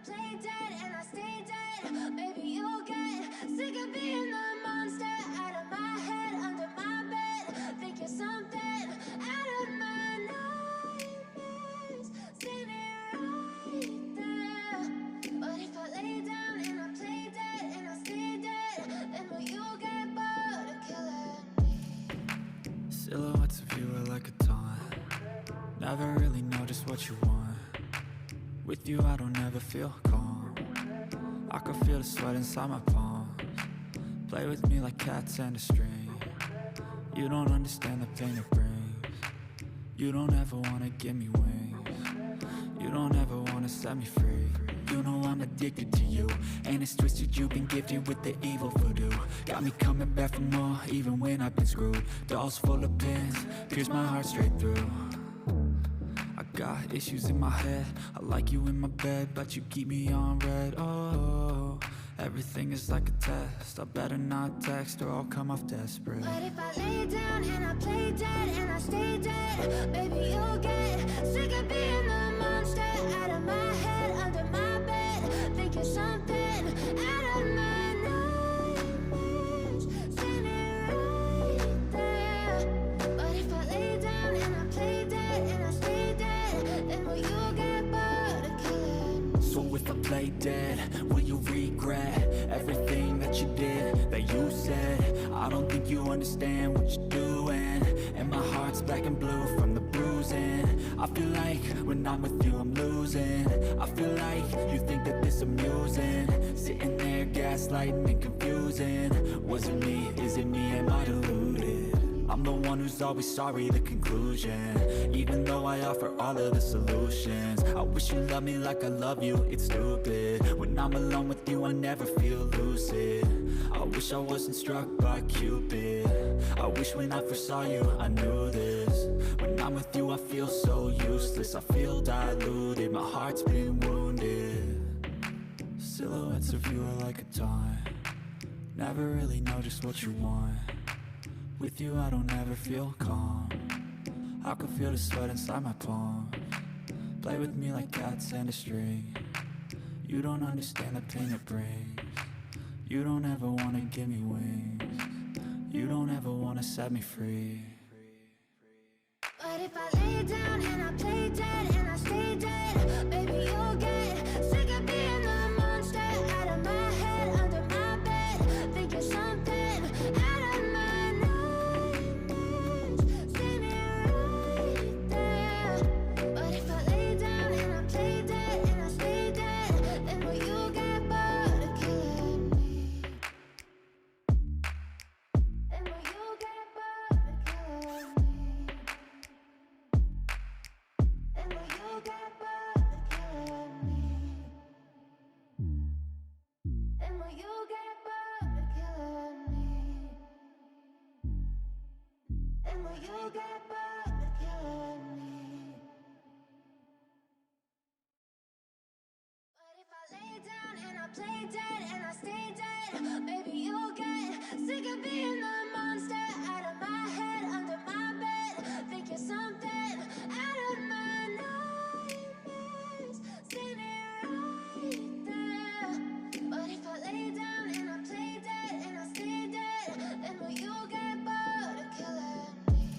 play dead and I stay dead. Maybe you'll get sick of being the monster out of my head, under my bed. Think you're something out of my nightmares, standing right there. But if I lay down and I play dead and I stay dead, then will you get bored of killing me? Silhouettes of you are like a taunt. Never really know just what you want. With you I don't ever feel calm. I can feel the sweat inside my palms. Play with me like cats and a string. You don't understand the pain it brings. You don't ever wanna give me wings. You don't ever wanna set me free. You know I'm addicted to you, and it's twisted, you've been gifted with the evil voodoo. Got me coming back for more, even when I've been screwed. Dolls full of pins, pierce my heart straight through. I got issues in my head, I like you in my bed, but you keep me on red. Oh, everything is like a test, I better not text or I'll come off desperate. But if I lay down and I play dead and I stay dead, baby you'll get sick of being the monster out of my head, under my bed. Think you're something out of my nightmares, standing right there. But if I lay down and I play dead and I stay dead, then will you get bored of killing me? So if I play dead, will you regret everything that you did, that you said? I don't think you understand what you're doing, and my heart's black and blue from the bruising. I feel like when I'm with you I'm losing. I feel like you think that this amusing, sitting there gaslighting and confusing. Was it me? Is it me? Am I deluded? I'm the one who's always sorry, the conclusion. Even though I offer all of the solutions, I wish you loved me like I love you, it's stupid. When I'm alone with you I never feel lucid. I wish I wasn't struck by Cupid. I wish when I first saw you I knew this. When I'm with you I feel so useless, I feel diluted, my heart's been wounded. Silhouettes of you are like a taunt. Never really know just what you want. With you I don't ever feel calm. I can feel the sweat inside my palms. Play with me like cats and a string. You don't understand the pain it brings. You don't ever wanna give me wings. You don't ever wanna set me free. But if I lay down and I play dead and I stay dead, baby you'll get sick of being the monster out of my head, under my bed. Think you're something out of my nightmares, standing right there. But if I lay down and I play dead and I stay dead, then will you get bored of killing me? Then will you get bored of killing me? Then will you get bored of killing me? Then will you get bored of killing me? Then will you get bored of killing me? But if I lay down and I play dead and I stay dead, baby you'll get sick of being the